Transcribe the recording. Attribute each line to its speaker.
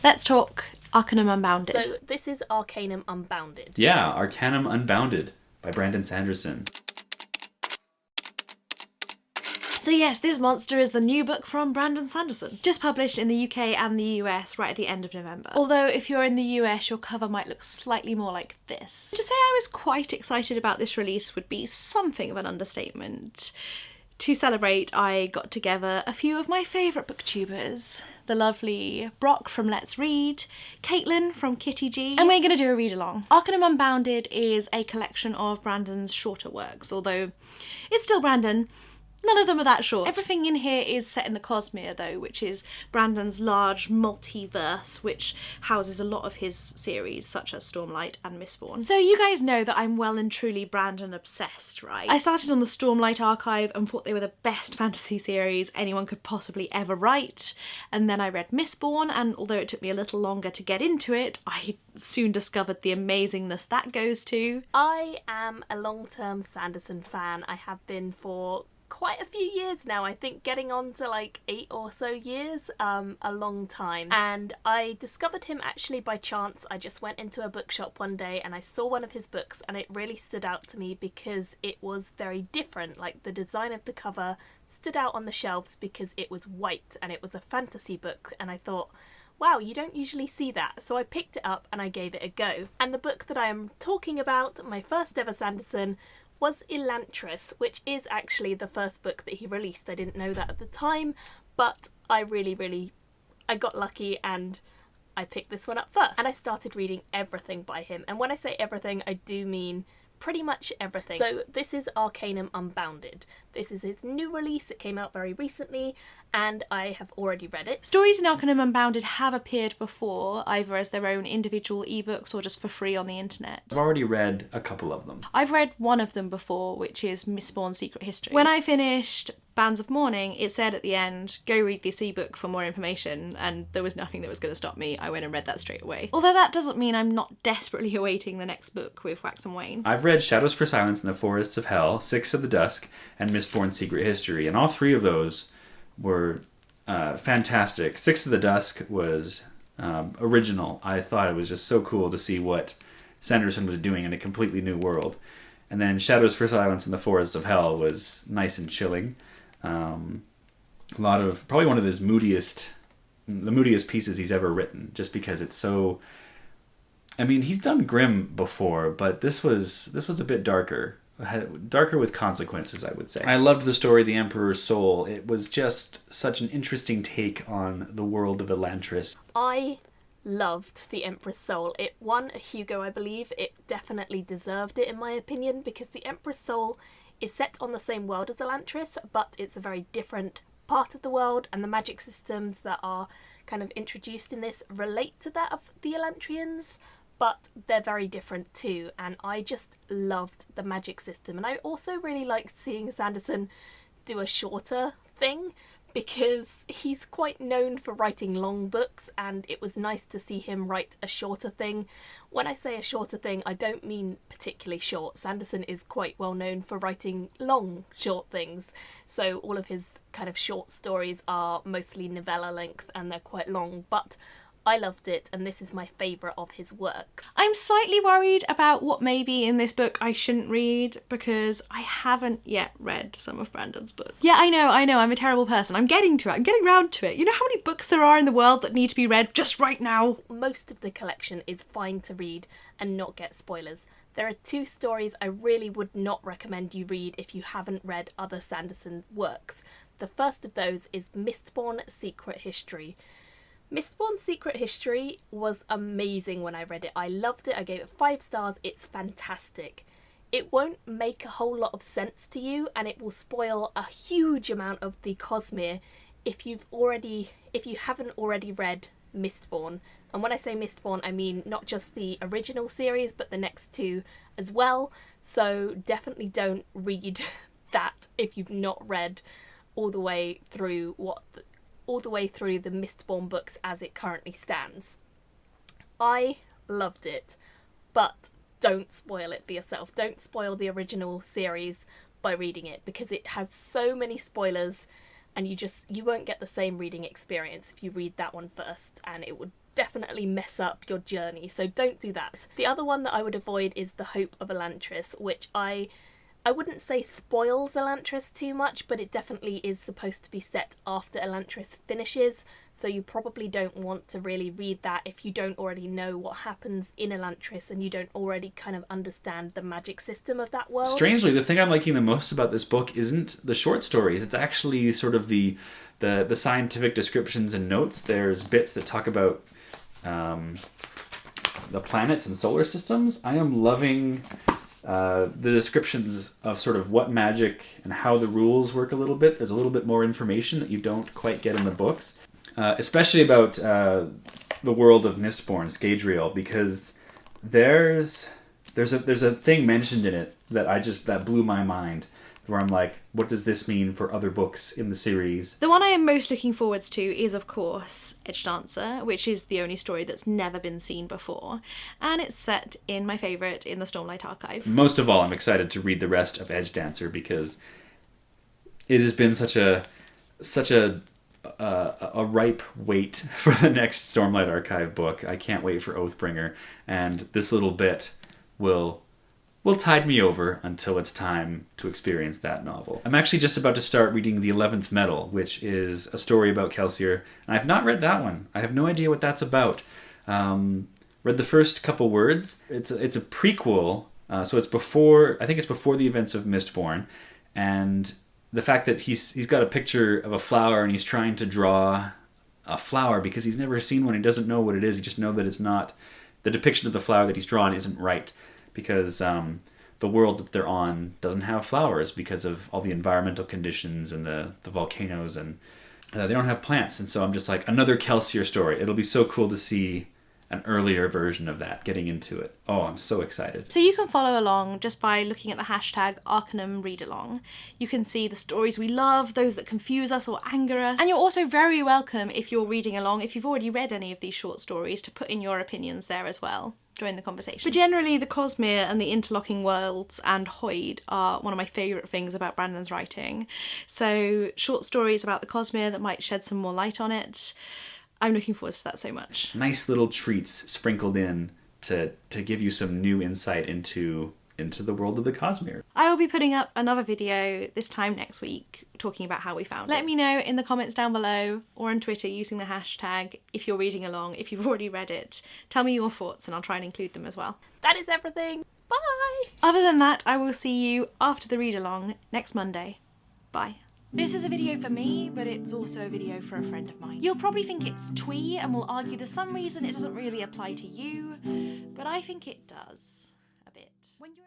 Speaker 1: Let's talk Arcanum Unbounded.
Speaker 2: So this is Arcanum Unbounded.
Speaker 3: Yeah, Arcanum Unbounded by Brandon Sanderson.
Speaker 1: So yes, this monster is the new book from Brandon Sanderson, just published in the UK and the US right at the end of November. Although if you're in the US, your cover might look slightly more like this. To say I was quite excited about this release would be something of an understatement. To celebrate, I got together a few of my favourite booktubers. The lovely Brock from Let's Read, Kaitlin from Kitty G, and we're going to do a read-along. Arcanum Unbounded is a collection of Brandon's shorter works, although it's still Brandon. None of them are that short. Everything in here is set in the Cosmere though, which is Brandon's large multiverse which houses a lot of his series such as Stormlight and Mistborn. So you guys know that I'm well and truly Brandon obsessed, right? I started on the Stormlight archive and thought they were the best fantasy series anyone could possibly ever write, and then I read Mistborn, and although it took me a little longer to get into it, I soon discovered the amazingness that goes to.
Speaker 2: I am a long-term Sanderson fan. I have been for quite a few years now. I think getting on to like 8 or so years, a long time. And I discovered him actually by chance. I just went into a bookshop one day and I saw one of his books and it really stood out to me because it was very different. Like the design of the cover stood out on the shelves because it was white and it was a fantasy book, and I thought, wow, you don't usually see that. So I picked it up and I gave it a go. And the book that I am talking about, my first ever Sanderson, was Elantris, which is actually the first book that he released. I didn't know that at the time, but I got lucky and I picked this one up first. And I started reading everything by him. And when I say everything, I do mean pretty much everything. So this is Arcanum Unbounded. This is his new release. It came out very recently and I have already read it.
Speaker 1: Stories in Arcanum Unbounded have appeared before, either as their own individual ebooks or just for free on the internet.
Speaker 3: I've already read a couple of them.
Speaker 1: I've read one of them before, which is Mistborn's Secret History. When I finished Bands of Mourning, it said at the end, go read this ebook for more information, and there was nothing that was going to stop me. I went and read that straight away. Although that doesn't mean I'm not desperately awaiting the next book with Wax and Wayne.
Speaker 3: I've read Shadows for Silence in the Forests of Hell, Six of the Dusk, and Mistborn's Secret History, and all three of those were fantastic. Six of the Dusk was original. I thought it was just so cool to see what Sanderson was doing in a completely new world. And then Shadows for Silence in the Forests of Hell was nice and chilling. A lot of, probably one of his moodiest pieces he's ever written, just because it's so, I mean, he's done grim before, but this was a bit darker with consequences, I would say. I loved the story The Emperor's Soul. It was just such an interesting take on the world of Elantris.
Speaker 2: I loved The Emperor's Soul. It won a Hugo, I believe. It definitely deserved it in my opinion, because The Emperor's Soul is set on the same world as Elantris, but it's a very different part of the world, and the magic systems that are kind of introduced in this relate to that of the Elantrians, but they're very different too, and I just loved the magic system. And I also really liked seeing Sanderson do a shorter thing, because he's quite known for writing long books, and it was nice to see him write a shorter thing. When I say a shorter thing, I don't mean particularly short. Sanderson is quite well known for writing long, short things. So all of his kind of short stories are mostly novella length and they're quite long, but I loved it, and this is my favourite of his work.
Speaker 1: I'm slightly worried about what may be in this book I shouldn't read, because I haven't yet read some of Brandon's books. Yeah, I know, I'm a terrible person. I'm getting to it, I'm getting round to it. You know how many books there are in the world that need to be read just right now?
Speaker 2: Most of the collection is fine to read and not get spoilers. There are 2 stories I really would not recommend you read if you haven't read other Sanderson works. The first of those is Mistborn Secret History. Mistborn's Secret History was amazing when I read it. I loved it. I gave it 5 stars. It's fantastic. It won't make a whole lot of sense to you, and it will spoil a huge amount of the Cosmere if you haven't already read Mistborn. And when I say Mistborn, I mean not just the original series, but the next 2 as well. So definitely don't read that if you've not read all the way through the Mistborn books as it currently stands. I loved it, but don't spoil it for yourself. Don't spoil the original series by reading it, because it has so many spoilers, and you won't get the same reading experience if you read that one first, and it would definitely mess up your journey, so don't do that. The other one that I would avoid is The Hope of Elantris, which I wouldn't say spoils Elantris too much, but it definitely is supposed to be set after Elantris finishes, so you probably don't want to really read that if you don't already know what happens in Elantris and you don't already kind of understand the magic system of that world.
Speaker 3: Strangely, the thing I'm liking the most about this book isn't the short stories. It's actually sort of the scientific descriptions and notes. There's bits that talk about the planets and solar systems. I am loving the descriptions of sort of what magic and how the rules work a little bit. There's a little bit more information that you don't quite get in the books, especially about the world of Mistborn, Scadrial, because there's a thing mentioned in it that blew my mind, where I'm like, what does this mean for other books in the series?
Speaker 1: The one I am most looking forwards to is, of course, Edge Dancer, which is the only story that's never been seen before, and it's set in my favourite, in the Stormlight Archive.
Speaker 3: Most of all, I'm excited to read the rest of Edge Dancer because it has been such a ripe wait for the next Stormlight Archive book. I can't wait for Oathbringer, and this little bit will tide me over until it's time to experience that novel. I'm actually just about to start reading The 11th Metal, which is a story about Kelsier, and I've not read that one. I have no idea what that's about. Read the first couple words. It's a prequel, so it's before the events of Mistborn, and the fact that he's got a picture of a flower and he's trying to draw a flower because he's never seen one. He doesn't know what it is. He just knows that it's not, the depiction of the flower that he's drawn isn't right, because the world that they're on doesn't have flowers because of all the environmental conditions and the volcanoes, and they don't have plants. And so I'm just like, another Kelsier story. It'll be so cool to see an earlier version of that, getting into it. Oh, I'm so excited.
Speaker 1: So you can follow along just by looking at the hashtag Arcanum Readalong. You can see the stories we love, those that confuse us or anger us. And you're also very welcome, if you're reading along, if you've already read any of these short stories, to put in your opinions there as well. Join the conversation. But generally, the Cosmere and the interlocking worlds and Hoid are one of my favourite things about Brandon's writing. So short stories about the Cosmere that might shed some more light on it. I'm looking forward to that so much.
Speaker 3: Nice little treats sprinkled in to give you some new insight into the world of the Cosmere.
Speaker 1: I will be putting up another video this time next week talking about how we found it. Let me know in the comments down below or on Twitter using the hashtag if you're reading along, if you've already read it. Tell me your thoughts and I'll try and include them as well.
Speaker 2: That is everything. Bye!
Speaker 1: Other than that, I will see you after the read along next Monday. Bye. This is a video for me, but it's also a video for a friend of mine. You'll probably think it's twee and will argue there's some reason it doesn't really apply to you, but I think it does a bit. When you're